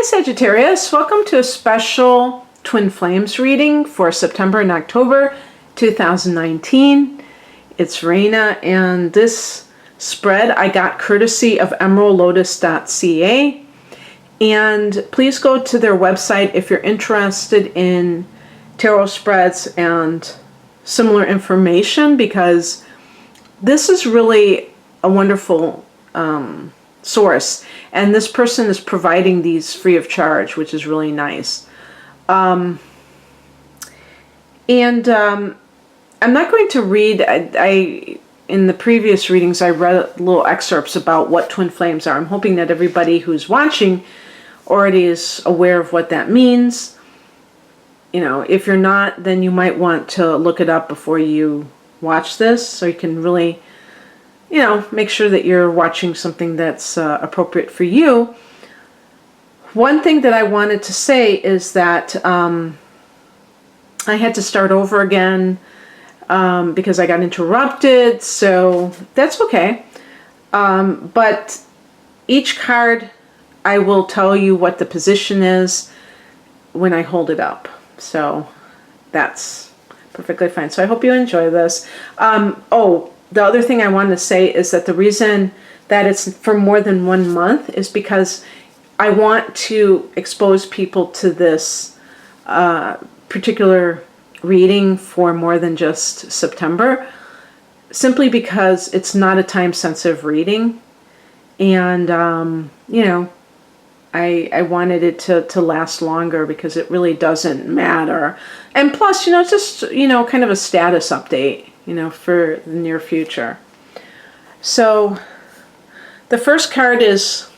Sagittarius, welcome to a special Twin Flames reading for September and October 2019. It's Raina, and this spread I got courtesy of emeraldlotus.ca. And please go to their website if you're interested in tarot spreads and similar information, because this is really a wonderful source, and this person is providing these free of charge, which is really nice. I'm not going to read. I in the previous readings I read little excerpts about what twin flames are. I'm hoping that everybody who's watching already is aware of what that means. You know, if you're not, then you might want to look it up before you watch this, so you can really, you know, make sure that you're watching something that's appropriate for you. One thing that I wanted to say is that I had to start over again because I got interrupted, so that's okay. But each card, I will tell you what the position is when I hold it up. So that's perfectly fine. So I hope you enjoy this. The other thing I wanted to say is that the reason that it's for more than 1 month is because I want to expose people to this particular reading for more than just September, simply because it's not a time-sensitive reading. And, you know, I wanted it to last longer because it really doesn't matter. And plus, you know, it's just, you know, kind of a status update, you know, for the near future. So the first card is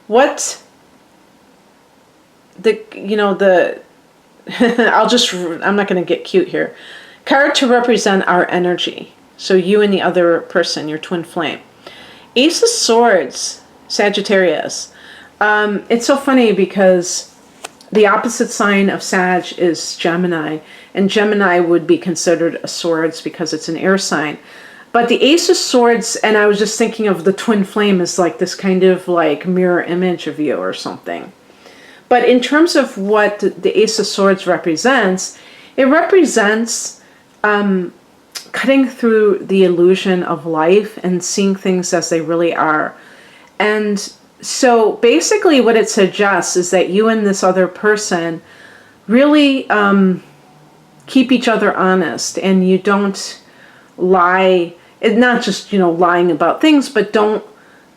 what I'm not going to get cute here. Card to represent our energy. So you and the other person, your twin flame. Ace of Swords, Sagittarius. It's so funny because the opposite sign of Sag is Gemini, and Gemini would be considered a swords because it's an air sign. But the Ace of Swords, and I was just thinking of the twin flame as like this kind of like mirror image of you or something. But in terms of what the Ace of Swords represents, it represents cutting through the illusion of life and seeing things as they really are. And so basically what it suggests is that you and this other person really keep each other honest, and you don't lie, not just, you know, lying about things, but don't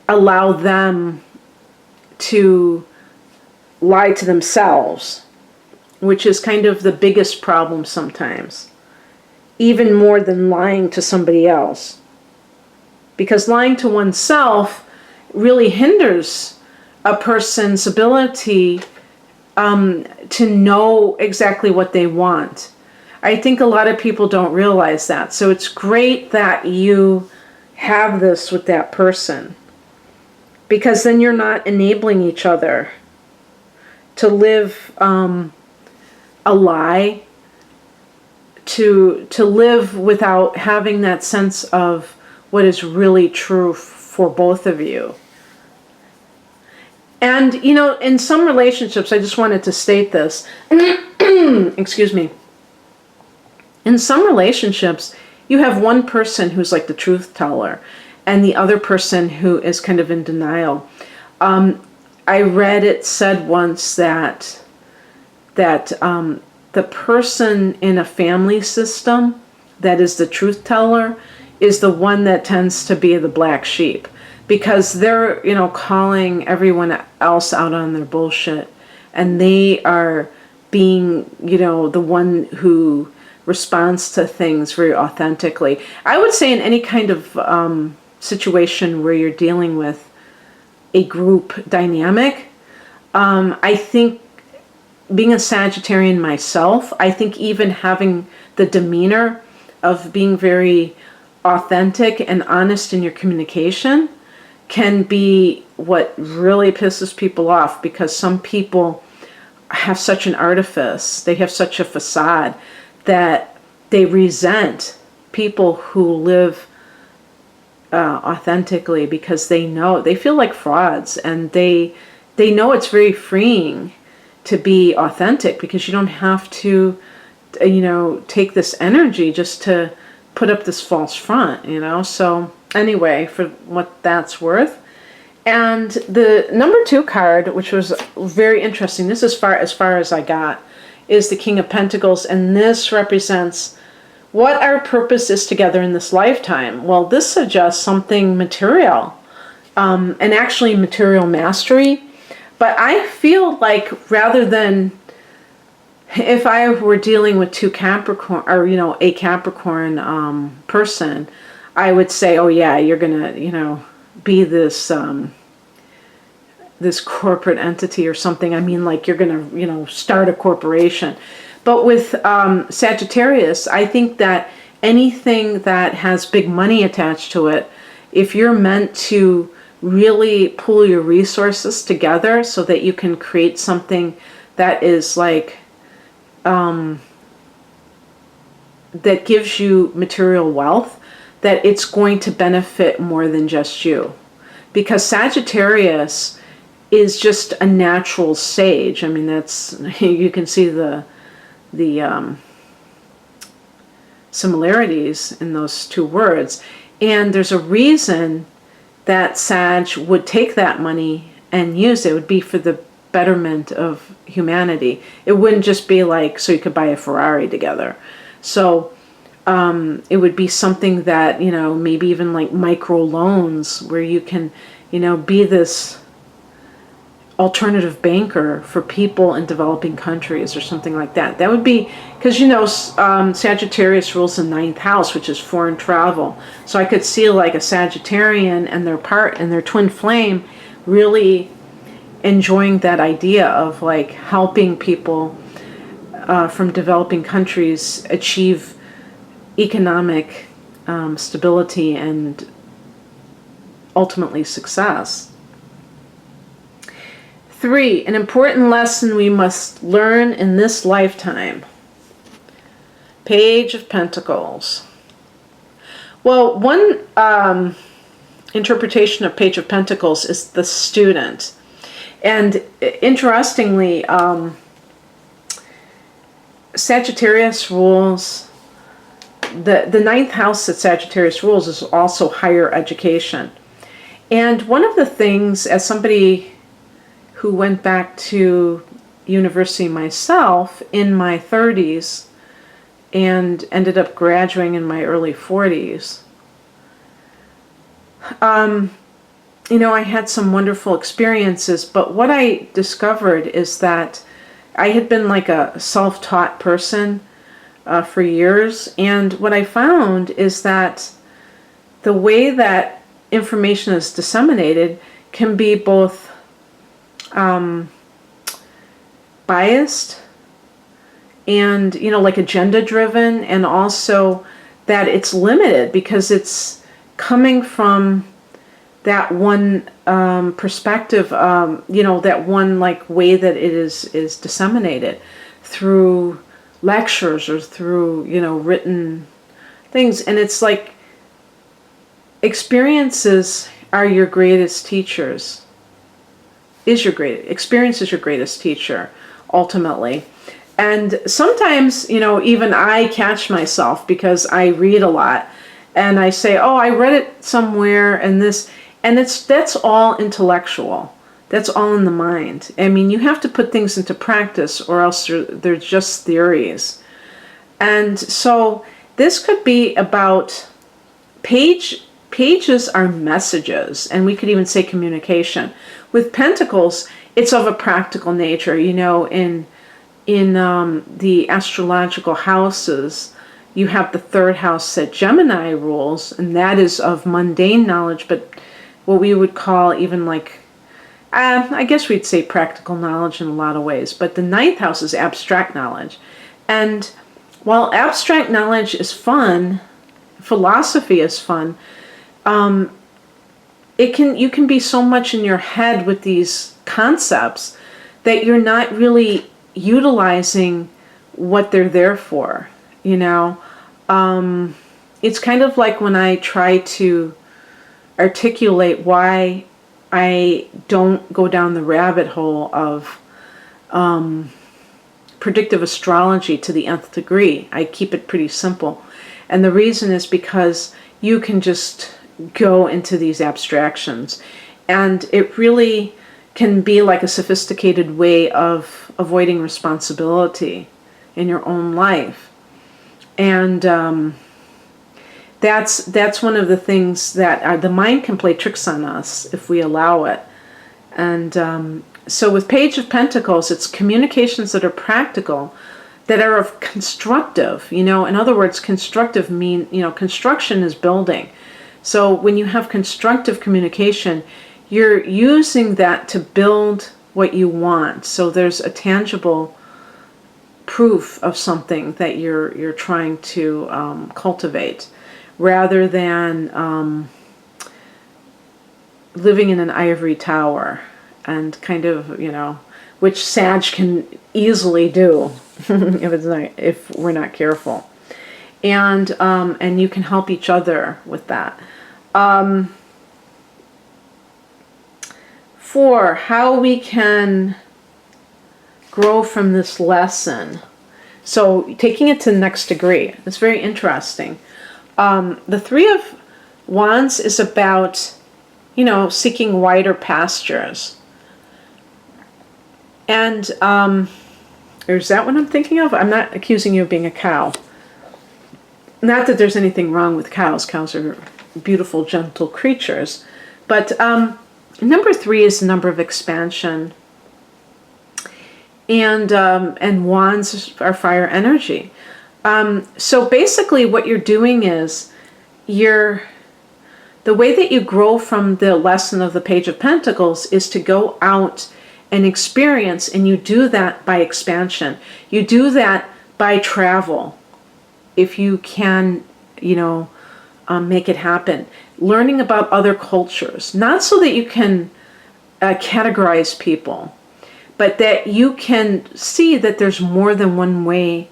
allow them to lie to themselves, which is kind of the biggest problem sometimes, even more than lying to somebody else. Because lying to oneself really hinders a person's ability to know exactly what they want. I think a lot of people don't realize that. So it's great that you have this with that person, because then you're not enabling each other to live a lie, to live without having that sense of what is really true for both of you. And, you know, in some relationships, I just wanted to state this, excuse me. In some relationships, you have one person who's like the truth teller, and the other person who is kind of in denial. I read it said once that the person in a family system that is the truth teller is the one that tends to be the black sheep, because they're, you know, calling everyone else out on their bullshit, and they are being, you know, the one who responds to things very authentically. I would say in any kind of situation where you're dealing with a group dynamic, I think, being a Sagittarian myself, I think even having the demeanor of being very authentic and honest in your communication can be what really pisses people off, because some people have such an artifice, they have such a facade, that they resent people who live authentically, because they know, they feel like frauds, and they they know it's very freeing to be authentic, because you don't have to, take this energy just to put up this false front, So anyway, for what that's worth. And the number 2 card, which was very interesting, this is as far as I got, is the King of Pentacles, and this represents what our purpose is together in this lifetime. Well, this suggests something material, and actually material mastery. But I feel like, rather than, if I were dealing with 2 Capricorn, or a Capricorn person, I would say, oh yeah, you're gonna be this this corporate entity or something. I mean, like, you're gonna start a corporation. But with Sagittarius, I think that anything that has big money attached to it, if you're meant to really pull your resources together so that you can create something that is like, that gives you material wealth, that it's going to benefit more than just you. Because Sagittarius is just a natural sage. I mean, that's, you can see the similarities in those 2 words. And there's a reason that Sag would take that money and use it. It would be for the betterment of humanity. It wouldn't just be like so you could buy a Ferrari together. So it would be something that, maybe even like micro loans, where you can, be this alternative banker for people in developing countries or something like that. That would be, because Sagittarius rules the 9th house, which is foreign travel. So I could see like a Sagittarian and their twin flame really enjoying that idea of like helping people from developing countries achieve economic stability and ultimately success. 3, an important lesson we must learn in this lifetime. Page of Pentacles. Well, one interpretation of Page of Pentacles is the student. And interestingly, Sagittarius rules, the 9th house that Sagittarius rules is also higher education. And one of the things, as somebody who went back to university myself in my 30s and ended up graduating in my early 40s, I had some wonderful experiences, but what I discovered is that I had been like a self-taught person for years, and what I found is that the way that information is disseminated can be both biased and, like agenda driven, and also that it's limited because it's coming from that one perspective, that one like way that it is disseminated through lectures or through, written things. And it's like, experiences are your greatest teachers. Experience is your greatest teacher, ultimately. And sometimes, even I catch myself, because I read a lot, and I say, oh, I read it somewhere, and that's all intellectual. That's all in the mind. I mean, you have to put things into practice, or else they're just theories. And so this could be about pages are messages, and we could even say communication. With Pentacles, it's of a practical nature. In the astrological houses, you have the 3rd house that Gemini rules, and that is of mundane knowledge, but what we would call even like, I guess we'd say practical knowledge in a lot of ways. But the 9th house is abstract knowledge. And while abstract knowledge is fun, philosophy is fun, you can be so much in your head with these concepts that you're not really utilizing what they're there for. It's kind of like when I try to articulate why I don't go down the rabbit hole of predictive astrology to the nth degree. I keep it pretty simple. And the reason is because you can just go into these abstractions. And it really can be like a sophisticated way of avoiding responsibility in your own life. And that's one of the things that the mind can play tricks on us if we allow it. And so with Page of Pentacles, it's communications that are practical, that are of constructive. In other words, constructive mean, construction is building. So when you have constructive communication, you're using that to build what you want. So there's a tangible proof of something that you're trying to cultivate, rather than living in an ivory tower and kind of, which Sag can easily do if we're not careful. And you can help each other with that. 4, how we can grow from this lesson. So taking it to the next degree. It's very interesting. The 3 of Wands is about, seeking wider pastures. And is that what I'm thinking of? I'm not accusing you of being a cow. Not that there's anything wrong with cows. Cows are beautiful, gentle creatures. But number 3 is the number of expansion. And wands are fire energy. So basically what you're doing is the way that you grow from the lesson of the Page of Pentacles is to go out and experience, and you do that by expansion. You do that by travel, if you can, make it happen. Learning about other cultures, not so that you can categorize people, but that you can see that there's more than one way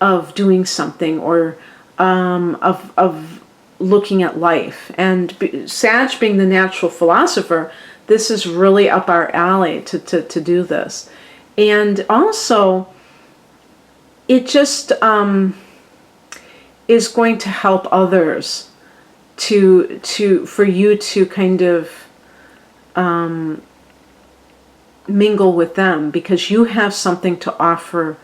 of doing something, or of looking at life. And Sag being the natural philosopher, this is really up our alley to do this. And also, it just is going to help others for you to kind of mingle with them, because you have something to offer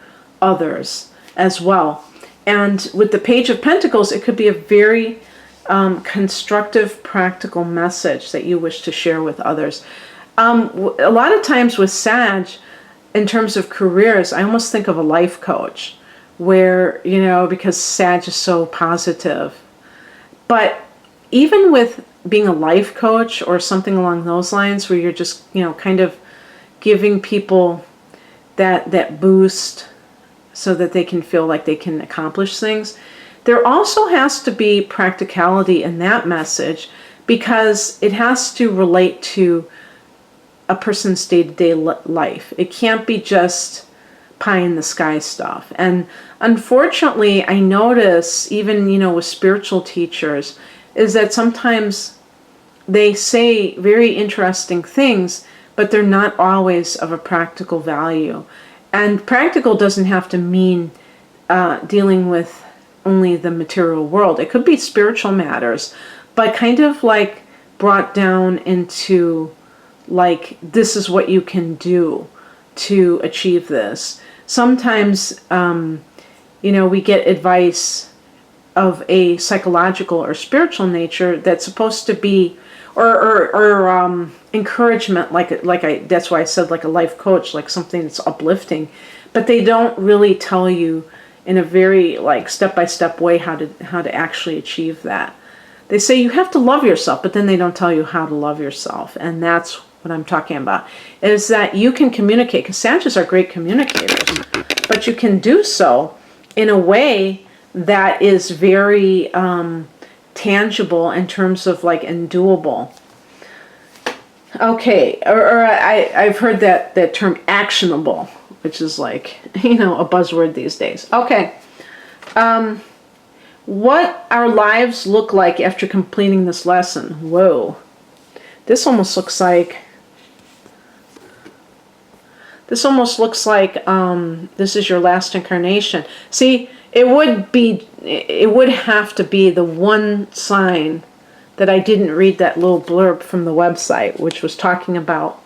others as well. And with the Page of Pentacles, it could be a very constructive, practical message that you wish to share with others. A lot of times with Sag, in terms of careers, I almost think of a life coach, where, because Sag is so positive. But even with being a life coach or something along those lines, where you're just, kind of giving people that boost so that they can feel like they can accomplish things, there also has to be practicality in that message, because it has to relate to a person's day-to-day life. It can't be just pie in the sky stuff. And unfortunately, I notice, even, with spiritual teachers, is that sometimes they say very interesting things, but they're not always of a practical value. And practical doesn't have to mean dealing with only the material world. It could be spiritual matters, but kind of like brought down into like, this is what you can do to achieve this. Sometimes, we get advice of a psychological or spiritual nature that's supposed to be, or encouragement, that's why I said like a life coach, like something that's uplifting, but they don't really tell you in a very like step-by-step way how to actually achieve that. They say you have to love yourself, but then they don't tell you how to love yourself. And that's what I'm talking about, is that you can communicate, because Sagittarius are great communicators, but you can do so in a way that is very tangible in terms of like, and doable. Okay, I've heard that term actionable, which is like, a buzzword these days. Okay. What our lives look like after completing this lesson. Whoa. This almost looks like, this is your last incarnation. See, it would have to be the one sign that I didn't read that little blurb from the website, which was talking about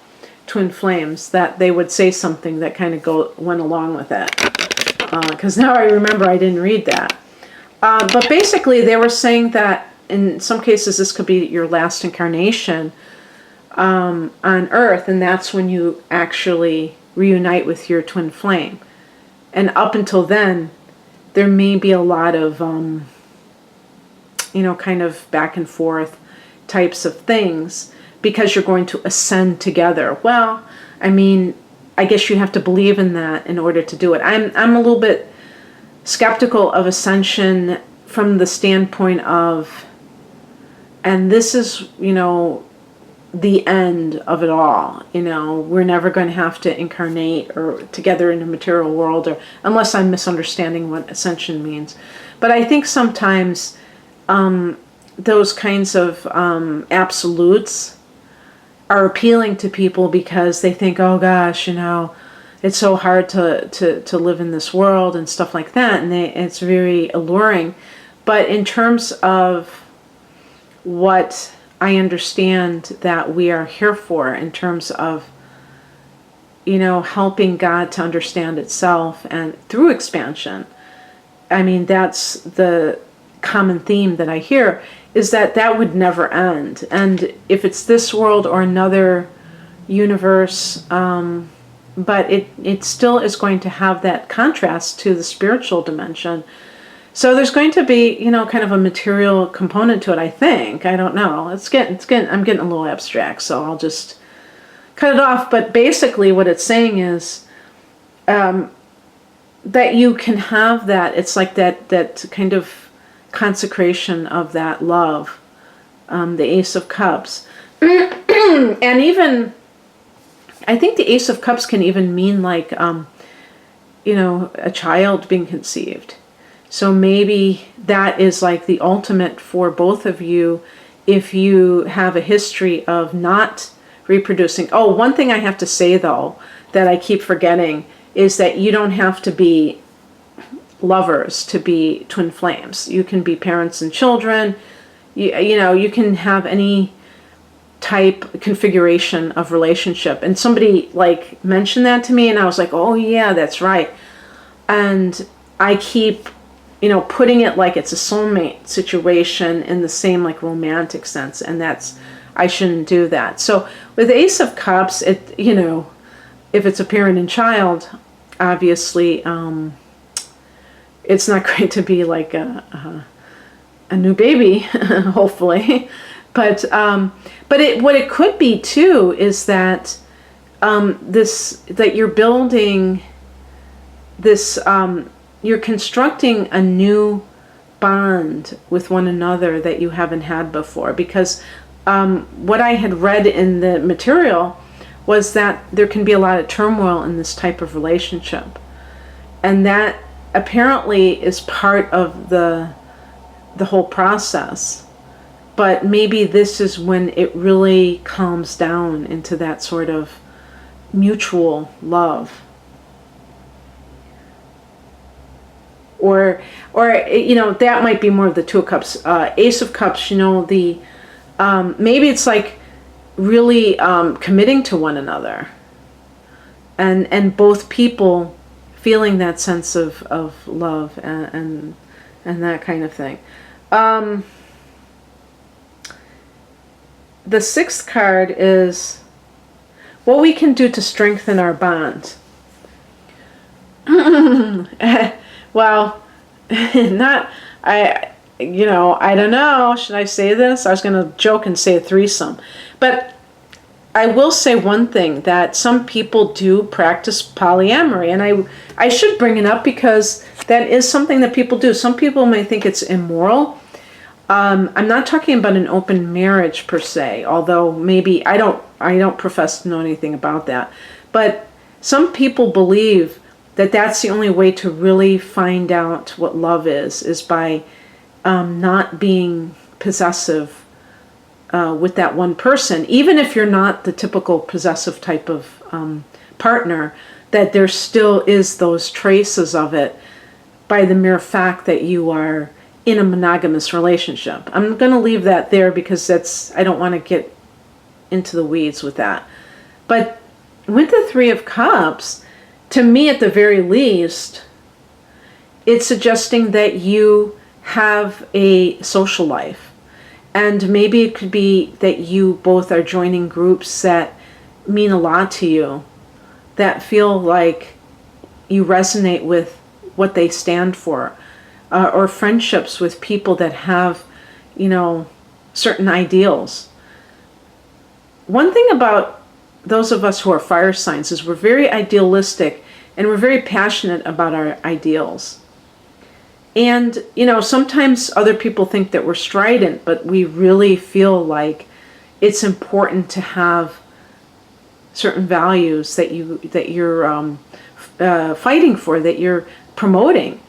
twin flames, that they would say something that kind of went along with it. Because now I remember I didn't read that. But basically they were saying that in some cases this could be your last incarnation on Earth, and that's when you actually reunite with your twin flame. And up until then, there may be a lot of, kind of back and forth types of things, because you're going to ascend together. Well, I mean, I guess you have to believe in that in order to do it. I'm a little bit skeptical of ascension from the standpoint of, and this is, the end of it all. We're never going to have to incarnate or together in a material world, or unless I'm misunderstanding what ascension means. But I think sometimes those kinds of absolutes are appealing to people because they think, oh gosh, it's so hard to live in this world and stuff like that, and it's very alluring. But in terms of what I understand that we are here for, in terms of, helping God to understand itself and through expansion, I mean, that's the common theme that I hear, is that would never end. And if it's this world or another universe, but it still is going to have that contrast to the spiritual dimension. So there's going to be, kind of a material component to it, I think. I don't know. I'm getting a little abstract, so I'll just cut it off. But basically what it's saying is that you can have that. It's like that kind of consecration of that love, the Ace of Cups. And even, I think the Ace of Cups can even mean like, a child being conceived. So maybe that is like the ultimate for both of you if you have a history of not reproducing. Oh, one thing I have to say though, that I keep forgetting, is that you don't have to be lovers to be twin flames. You can be parents and children. You can have any type configuration of relationship. And somebody like mentioned that to me, and I was like, oh yeah, that's right. And I keep putting it like it's a soulmate situation in the same like romantic sense, and I shouldn't do that. So with Ace of Cups, if it's a parent and child, obviously it's not going to be like a new baby, hopefully. But what it could be too is that that you're building this. You're constructing a new bond with one another that you haven't had before. Because what I had read in the material was that there can be a lot of turmoil in this type of relationship. And that apparently is part of the whole process. But maybe this is when it really calms down into that sort of mutual love. Or that might be more of the Two of Cups. Ace of Cups, maybe it's like really committing to one another, and both people feeling that sense of love and that kind of thing. The sixth card is what we can do to strengthen our bond. Well, I don't know. Should I say this? I was going to joke and say a threesome. But I will say one thing, that some people do practice polyamory. And I should bring it up because that is something that people do. Some people may think it's immoral. I'm not talking about an open marriage per se, although maybe I don't profess to know anything about that. But some people believe that that's the only way to really find out what love is by not being possessive with that one person, even if you're not the typical possessive type of partner, that there still is those traces of it by the mere fact that you are in a monogamous relationship. I'm going to leave that there because I don't want to get into the weeds with that. But with the Three of Cups, to me at the very least, it's suggesting that you have a social life. And maybe it could be that you both are joining groups that mean a lot to you, that feel like you resonate with what they stand for, or friendships with people that have, certain ideals. One thing about those of us who are fire signs is we're very idealistic and we're very passionate about our ideals. And, sometimes other people think that we're strident, but we really feel like it's important to have certain values that you're fighting for, that you're promoting.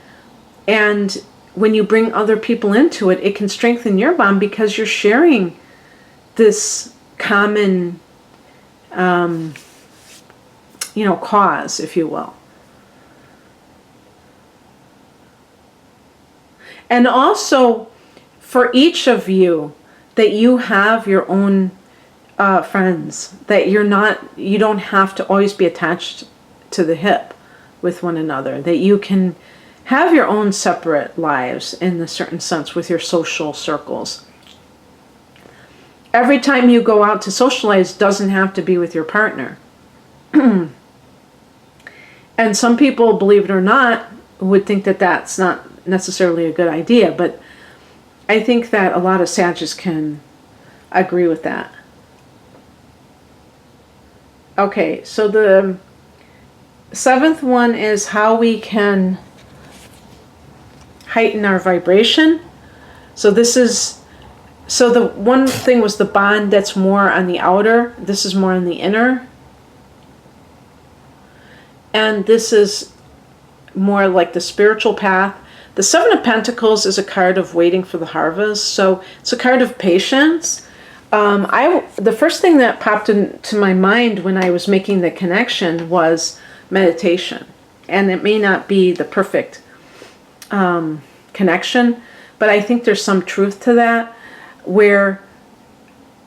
And when you bring other people into it, it can strengthen your bond because you're sharing this common, cause, if you will. And also, for each of you, that you have your own friends, that you don't have to always be attached to the hip with one another, that you can have your own separate lives in a certain sense with your social circles. Every time you go out to socialize doesn't have to be with your partner. And some people, believe it or not, would think that that's not necessarily a good idea, but I think that a lot of Sagittarius can agree with that. Okay, so the seventh one is how we can heighten our vibration. So the one thing was the bond that's more on the outer. This is more on the inner. And this is more like the spiritual path. The Seven of Pentacles is a card of waiting for the harvest. So it's a card of patience. The first thing that popped into my mind when I was making the connection was meditation. And it may not be the perfect connection, but I think there's some truth to that, where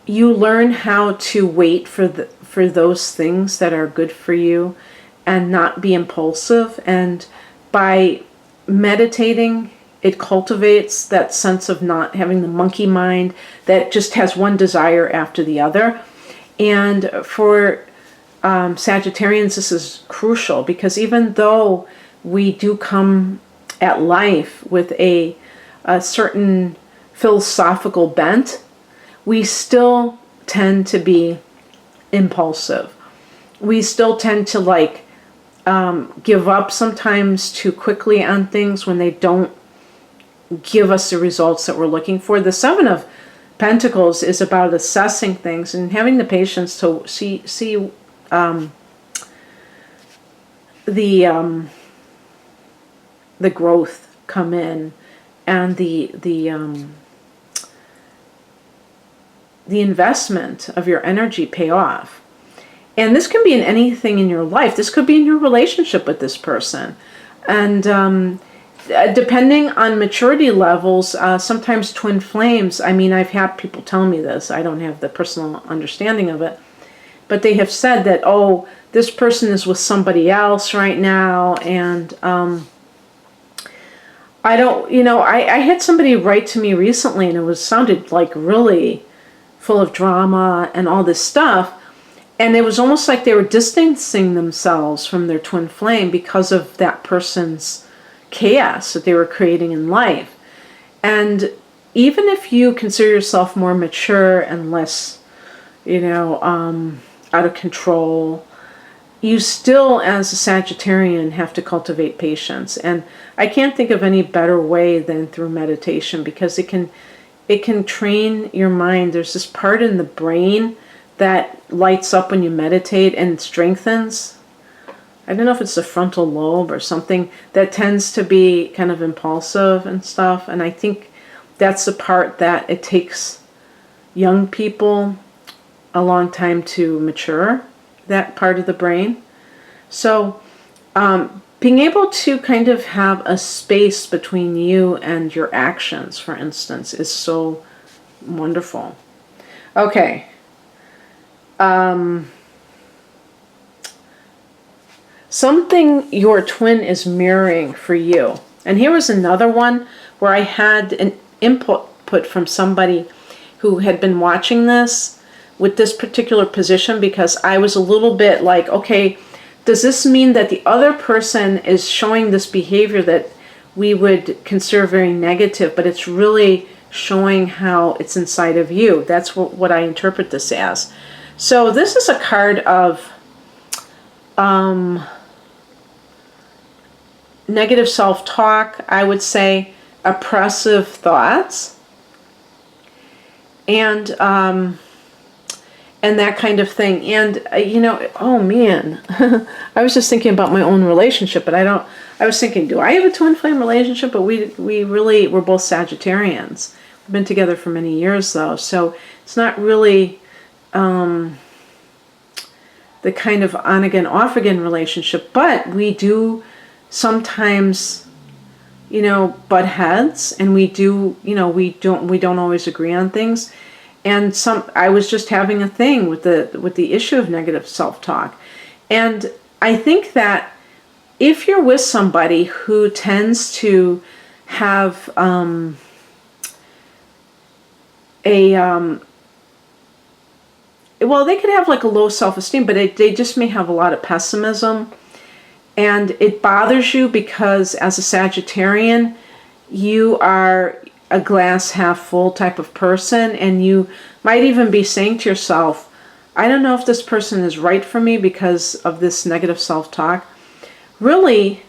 you learn how to wait for those things that are good for you and not be impulsive. And by meditating, it cultivates that sense of not having the monkey mind that just has one desire after the other. And for Sagittarians, this is crucial, because even though we do come at life with a certain philosophical bent, we still tend to be impulsive. We still tend to give up sometimes too quickly on things when they don't give us the results that we're looking for. The Seven of Pentacles is about assessing things and having the patience to see the growth come in, and the investment of your energy pay off. And this can be in anything in your life. This could be in your relationship with this person. And depending on maturity levels, sometimes twin flames, I've had people tell me this. I don't have the personal understanding of it. But they have said that, oh, this person is with somebody else right now. And I don't, I had somebody write to me recently, and it sounded like really full of drama and all this stuff. And it was almost like they were distancing themselves from their twin flame because of that person's chaos that they were creating in life. And even if you consider yourself more mature and less, out of control, you still, as a Sagittarian, have to cultivate patience. And I can't think of any better way than through meditation, because it can train your mind. There's this part in the brain that lights up when you meditate and strengthens. I don't know if it's the frontal lobe or something that tends to be kind of impulsive and stuff. And I think that's the part that it takes young people a long time to mature that part of the brain. So being able to kind of have a space between you and your actions, for instance, is so wonderful. Okay. Something your twin is mirroring for you. And here was another one where I had an input from somebody who had been watching this with this particular position, because I was a little bit like, okay, does this mean that the other person is showing this behavior that we would consider very negative, but it's really showing how it's inside of you? That's what I interpret this as. So this is a card of negative self-talk, I would say, oppressive thoughts, and that kind of thing. And you know, oh man, I was just thinking about my own relationship, but I was thinking, do I have a twin flame relationship? But we're both Sagittarians. We've been together for many years though, so it's not really the kind of on again, off again relationship, but we do sometimes, you know, butt heads, and we do, you know, we don't always agree on things. And I was just having a thing with the issue of negative self-talk. And I think that if you're with somebody who tends to have well, they could have like a low self-esteem, but they just may have a lot of pessimism. And it bothers you because as a Sagittarian, you are a glass half full type of person, and you might even be saying to yourself, I don't know if this person is right for me because of this negative self-talk. Really,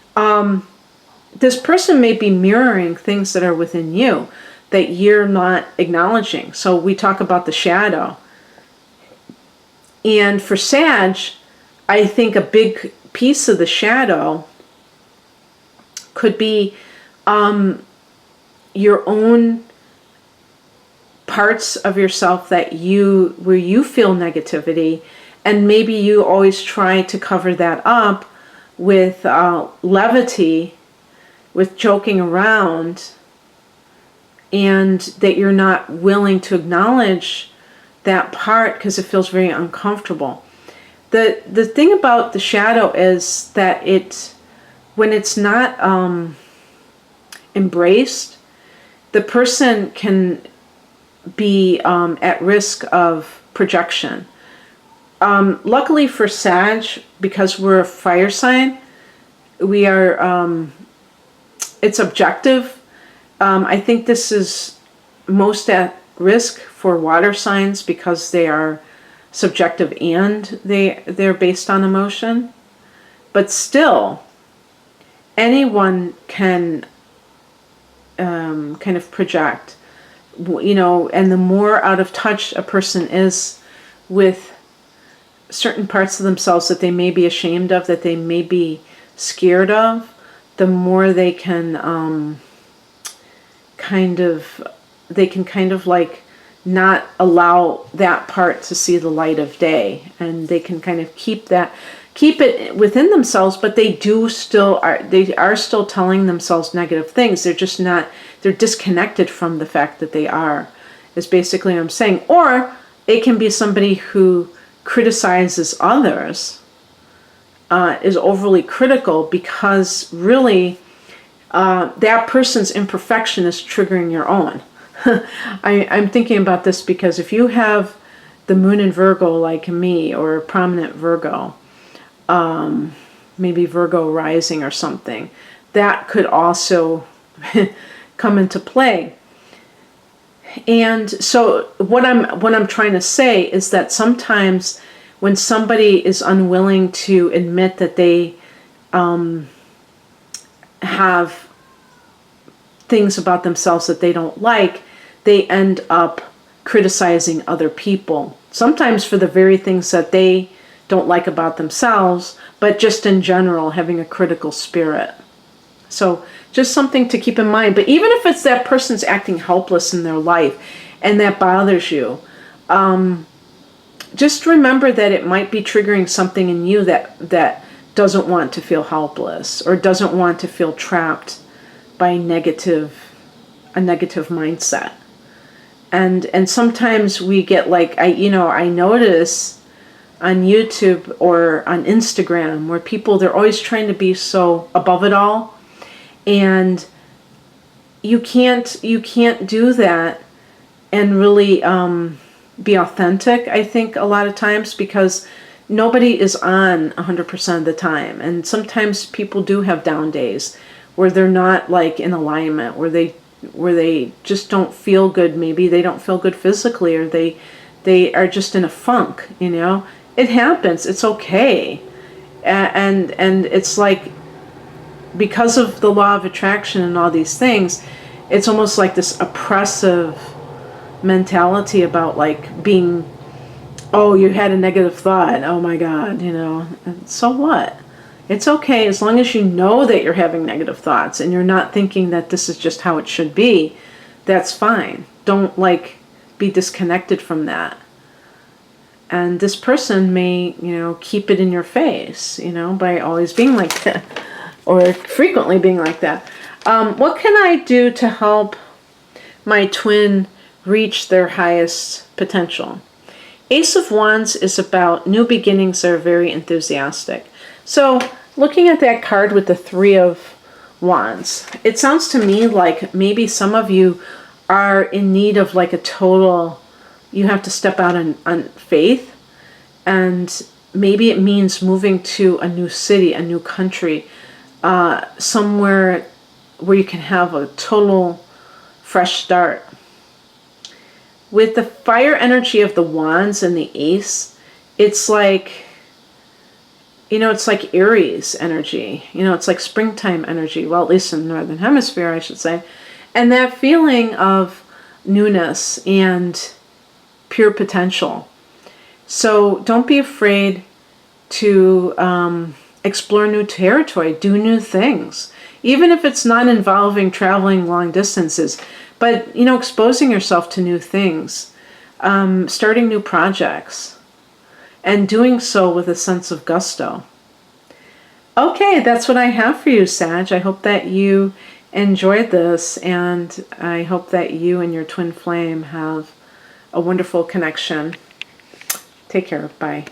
this person may be mirroring things that are within you that you're not acknowledging. So we talk about the shadow. And for Sag, I think a big piece of the shadow could be your own parts of yourself where you feel negativity, and maybe you always try to cover that up with levity, with joking around, and that you're not willing to acknowledge that part because it feels very uncomfortable. The thing about the shadow is that when it's not embraced, the person can be at risk of projection. Luckily for Sag, because we're a fire sign, we are, it's objective. I think this is most at risk for water signs because they are subjective and they're based on emotion. But still, anyone can kind of project, you know, and the more out of touch a person is with certain parts of themselves that they may be ashamed of, that they may be scared of, the more they can kind of like not allow that part to see the light of day, and they can kind of keep it within themselves, but they are still telling themselves negative things. They're disconnected from the fact that they are, is basically what I'm saying. Or it can be somebody who criticizes others, is overly critical, because really that person's imperfection is triggering your own. I'm thinking about this because if you have the moon in Virgo like me, or a prominent Virgo, maybe Virgo rising or something, that could also come into play. And so what I'm trying to say is that sometimes when somebody is unwilling to admit that they have things about themselves that they don't like, they end up criticizing other people. Sometimes for the very things that they don't like about themselves, but just in general having a critical spirit. So just something to keep in mind. But even if it's that person's acting helpless in their life and that bothers you, just remember that it might be triggering something in you that doesn't want to feel helpless or doesn't want to feel trapped by a negative mindset. And sometimes we get like, I notice on YouTube or on Instagram where people, they're always trying to be so above it all, and you can't do that and really be authentic, I think, a lot of times, because nobody is on 100% of the time. And sometimes people do have down days where they're not like in alignment, where they just don't feel good. Maybe they don't feel good physically, or they are just in a funk, It happens. It's okay. And it's like, because of the law of attraction and all these things, it's almost like this oppressive mentality about like being, oh, you had a negative thought, oh my God, and so what? It's okay, as long as you know that you're having negative thoughts and you're not thinking that this is just how it should be, that's fine. Don't like be disconnected from that. And this person may, keep it in your face, by always being like that or frequently being like that. What can I do to help my twin reach their highest potential? Ace of Wands is about new beginnings that are very enthusiastic. So looking at that card with the Three of Wands, it sounds to me like maybe some of you are in need of like a total, you have to step out on faith, and maybe it means moving to a new city, a new country, somewhere where you can have a total fresh start. With the fire energy of the Wands and the Ace, it's like, it's like Aries energy. It's like springtime energy. Well, at least in the Northern Hemisphere, I should say. And that feeling of newness and pure potential. So don't be afraid to explore new territory, do new things. Even if it's not involving traveling long distances, but, exposing yourself to new things, starting new projects, and doing so with a sense of gusto. Okay, that's what I have for you, Sag. I hope that you enjoyed this, and I hope that you and your twin flame have a wonderful connection. Take care. Bye.